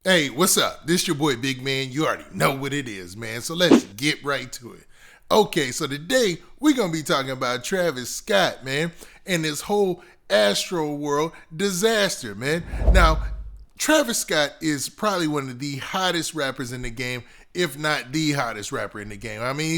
Hey, what's up? This your boy Big Man. You already know what it is, man. So let's get right to it. Okay, so today we're going to be talking about Travis Scott, man, and this whole Astroworld disaster, man. Now, Travis Scott is probably one of the hottest rappers in the game, if not the hottest rapper in the game. I mean,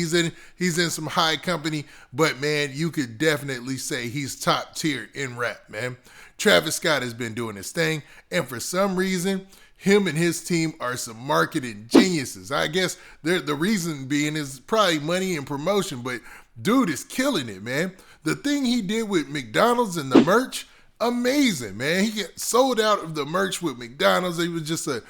he's in some high company, but man, you could definitely say he's top tier in rap, man. Travis Scott has been doing his thing, and for some reason, him and his team are some marketing geniuses. I guess the reason being is probably money and promotion, but dude is killing it, man. The thing he did with McDonald's and the merch, amazing, man. He get sold out of the merch with McDonald's. It was just a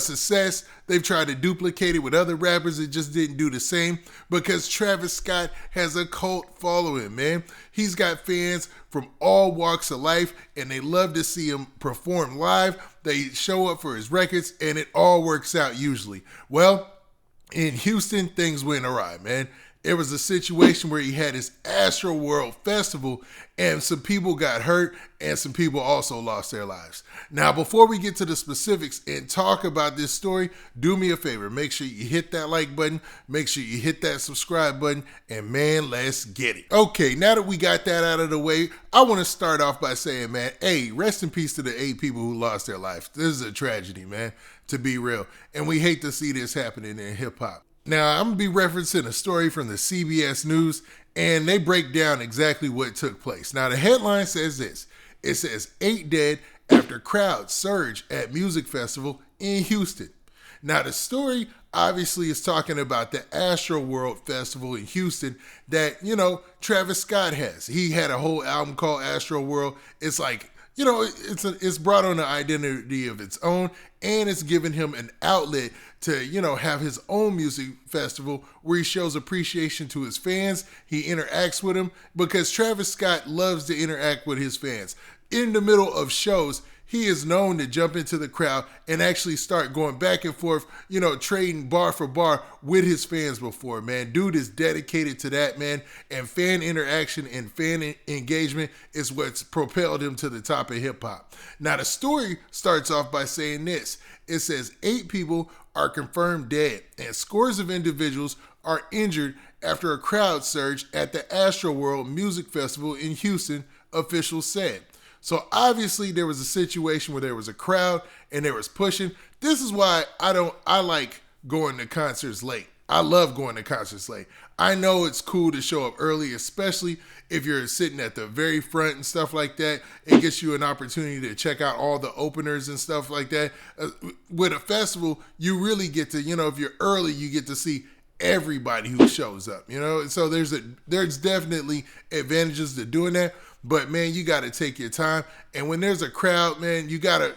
success. They've tried to duplicate it with other rappers. It just didn't do the same because Travis Scott has a cult following, man. He's got fans from all walks of life, and they love to see him perform live. They show up for his records, and it all works out usually. Well, in Houston, things went awry, man. It was a situation where he had his Astroworld Festival and some people got hurt and some people also lost their lives. Now, before we get to the specifics and talk about this story, do me a favor. Make sure you hit that like button. Make sure you hit that subscribe button. And man, let's get it. Okay, now that we got that out of the way, I want to start off by saying, man, hey, rest in peace to the 8 people who lost their lives. This is a tragedy, man, to be real. And we hate to see this happening in hip hop. Now, I'm going to be referencing a story from the CBS News, and they break down exactly what took place. Now, the headline says this. It says, 8 dead after crowd surge at music festival in Houston. Now, the story obviously is talking about the Astroworld Festival in Houston that, Travis Scott has. He had a whole album called Astroworld. It's like, it's brought on an identity of its own, and it's given him an outlet to, have his own music festival where he shows appreciation to his fans. He interacts with them because Travis Scott loves to interact with his fans. In the middle of shows, he is known to jump into the crowd and actually start going back and forth, trading bar for bar with his fans before, man. Dude is dedicated to that, man. And fan interaction and fan engagement is what's propelled him to the top of hip hop. Now, the story starts off by saying this. It says 8 people are confirmed dead and scores of individuals are injured after a crowd surge at the Astroworld Music Festival in Houston, officials said. So obviously there was a situation where there was a crowd and there was pushing. This is why I like going to concerts late. I love going to concerts late. I know it's cool to show up early, especially if you're sitting at the very front and stuff like that. It gets you an opportunity to check out all the openers and stuff like that. With a festival, you really get to, if you're early, you get to see everybody who shows up, So there's definitely advantages to doing that. But man, you got to take your time. And when there's a crowd, man, you gotta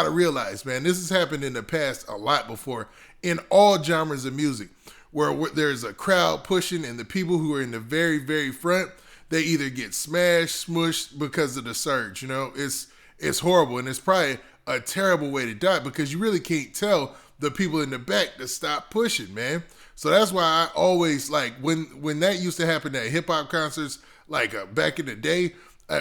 realize, man, this has happened in the past a lot before in all genres of music, where there's a crowd pushing and the people who are in the very, very front, they either get smashed, smushed because of the surge. It's horrible, and it's probably a terrible way to die because you really can't tell the people in the back to stop pushing, man. So that's why I always like when that used to happen at hip hop concerts, like back in the day.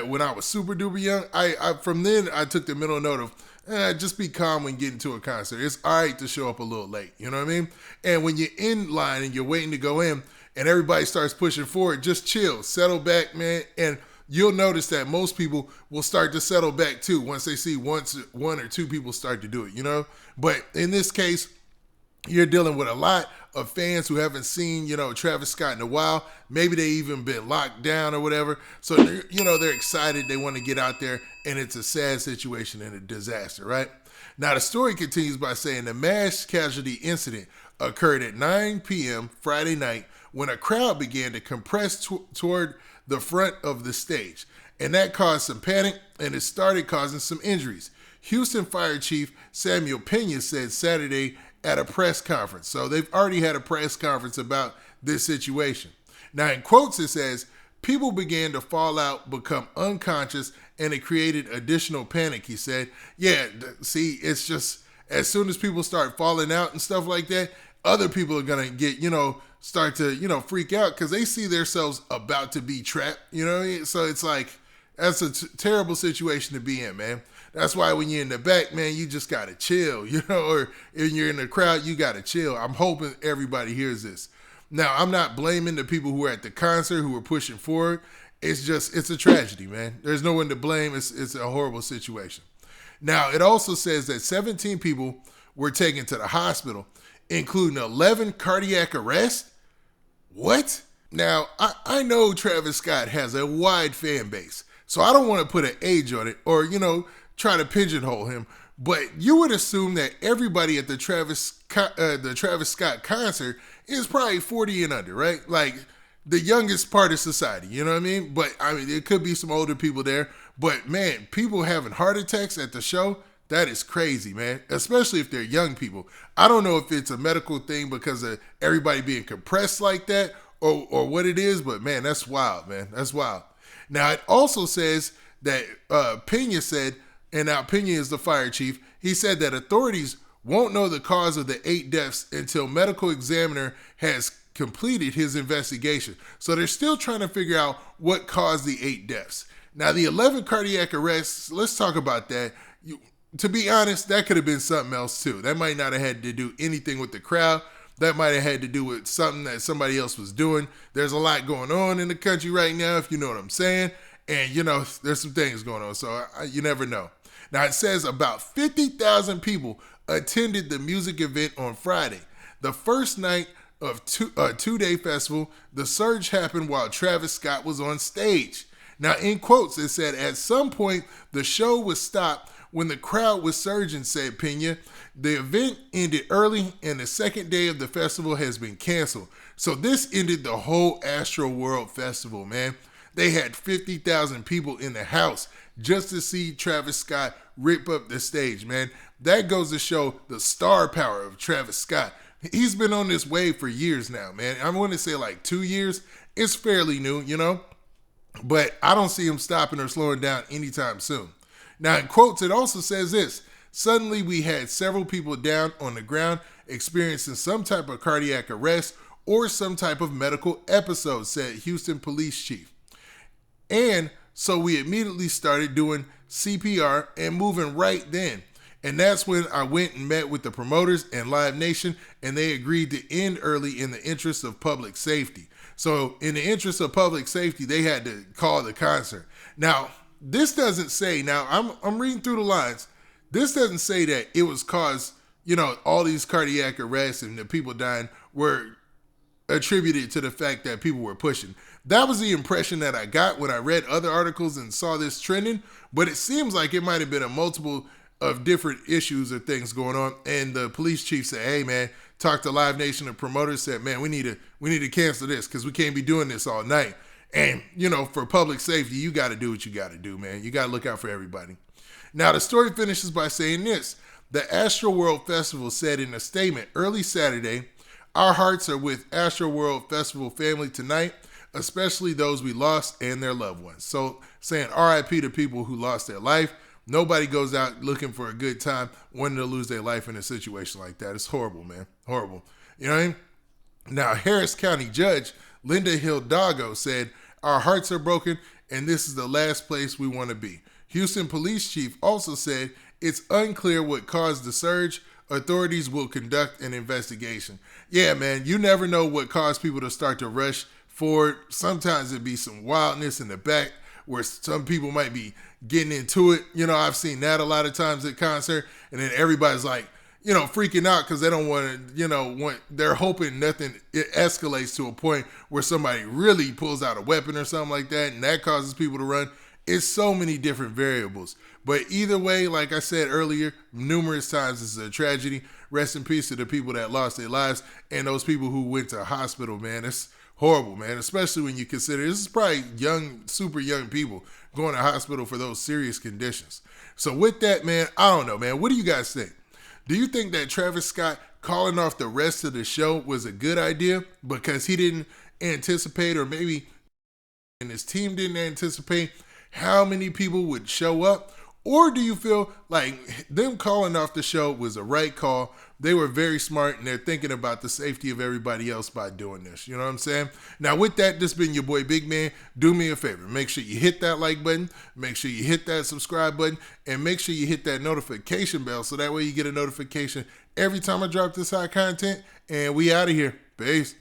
When I was super duper young, I from then I took the mental note of just be calm when getting to a concert. It's all right to show up a little late, you know what I mean? And when you're in line and you're waiting to go in and everybody starts pushing forward, just chill, settle back, man. And you'll notice that most people will start to settle back too once they see one or two people start to do it, But in this case, you're dealing with a lot of fans who haven't seen, Travis Scott in a while. Maybe they even been locked down or whatever. So, they're excited. They want to get out there, and it's a sad situation and a disaster, right? Now, the story continues by saying the mass casualty incident occurred at 9 p.m. Friday night when a crowd began to compress toward the front of the stage. And that caused some panic, and it started causing some injuries. Houston Fire Chief Samuel Pena said Saturday at a press conference. So they've already had a press conference about this situation. Now, in quotes, it says, people began to fall out, become unconscious, and it created additional panic, he said. Yeah, see, it's just as soon as people start falling out and stuff like that, other people are going to get, start to, freak out because they see themselves about to be trapped, So it's like, that's a terrible situation to be in, man. That's why when you're in the back, man, you just gotta chill, or if you're in the crowd, you gotta chill. I'm hoping everybody hears this. Now, I'm not blaming the people who were at the concert who were pushing forward. It's a tragedy, man. There's no one to blame. It's a horrible situation. Now, it also says that 17 people were taken to the hospital, including 11 cardiac arrests. What? Now, I know Travis Scott has a wide fan base, so I don't want to put an age on it or, try to pigeonhole him, but you would assume that everybody at the Travis Scott concert is probably 40 and under, right? Like the youngest part of society, you know what I mean? But I mean, there could be some older people there, but man, people having heart attacks at the show, that is crazy, man, especially if they're young people. I don't know if it's a medical thing because of everybody being compressed like that or what it is, but man, that's wild, man. That's wild. Now, it also says that Pena said, and now Pena is the fire chief, he said that authorities won't know the cause of the 8 deaths until medical examiner has completed his investigation. So they're still trying to figure out what caused the 8 deaths. Now, the 11 cardiac arrests, let's talk about that. To be honest, that could have been something else too. That might not have had to do anything with the crowd. That might have had to do with something that somebody else was doing. There's a lot going on in the country right now, if you know what I'm saying. And, there's some things going on, so you never know. Now, it says about 50,000 people attended the music event on Friday. The first night of a two-day festival, the surge happened while Travis Scott was on stage. Now, in quotes, it said, at some point, the show was stopped when the crowd was surging, said Pena. The event ended early, and the second day of the festival has been canceled. So this ended the whole Astroworld Festival, man. They had 50,000 people in the house just to see Travis Scott rip up the stage, man. That goes to show the star power of Travis Scott. He's been on this wave for years now, man. I'm going to say like 2 years. It's fairly new, but I don't see him stopping or slowing down anytime soon. Now, in quotes, it also says this: suddenly we had several people down on the ground experiencing some type of cardiac arrest or some type of medical episode, said Houston police chief. And so we immediately started doing CPR and moving right then. And that's when I went and met with the promoters and Live Nation, and they agreed to end early in the interest of public safety. So in the interest of public safety, they had to call the concert. Now, this doesn't say, I'm reading through the lines. This doesn't say that it was caused, all these cardiac arrests and the people dying were attributed to the fact that people were pushing. That was the impression that I got when I read other articles and saw this trending, but it seems like it might have been a multiple of different issues or things going on. And the police chief said, hey man, talked to Live Nation and promoters, said, man, we need to cancel this because we can't be doing this all night. And, for public safety, you got to do what you got to do, man. You got to look out for everybody. Now, the story finishes by saying this. The Astroworld Festival said in a statement early Saturday, our hearts are with Astroworld Festival family tonight, especially those we lost and their loved ones. So saying RIP to people who lost their life. Nobody goes out looking for a good time, wanting to lose their life in a situation like that. It's horrible, man. Horrible. You know what I mean? Now, Harris County Judge Linda Hidalgo said, our hearts are broken, and this is the last place we want to be. Houston Police Chief also said it's unclear what caused the surge. Authorities will conduct an investigation. Yeah, man, you never know what caused people to start to rush forward. Sometimes it'd be some wildness in the back where some people might be getting into it. I've seen that a lot of times at concert, and then everybody's like, freaking out because they don't want to, they're hoping nothing, it escalates to a point where somebody really pulls out a weapon or something like that, and that causes people to run. It's so many different variables. But either way, like I said earlier, numerous times it's a tragedy. Rest in peace to the people that lost their lives and those people who went to hospital, man. It's horrible, man, especially when you consider this is probably young, super young people going to hospital for those serious conditions. So with that, man, I don't know, man. What do you guys think? Do you think that Travis Scott calling off the rest of the show was a good idea because he didn't anticipate, or maybe and his team didn't anticipate how many people would show up? Or do you feel like them calling off the show was a right call they were very smart, and they're thinking about the safety of everybody else by doing this. You know what I'm saying? Now, with that, this been your boy Big Man. Do me a favor. Make sure you hit that like button. Make sure you hit that subscribe button. And make sure you hit that notification bell so that way you get a notification every time I drop this hot content. And we out of here. Peace.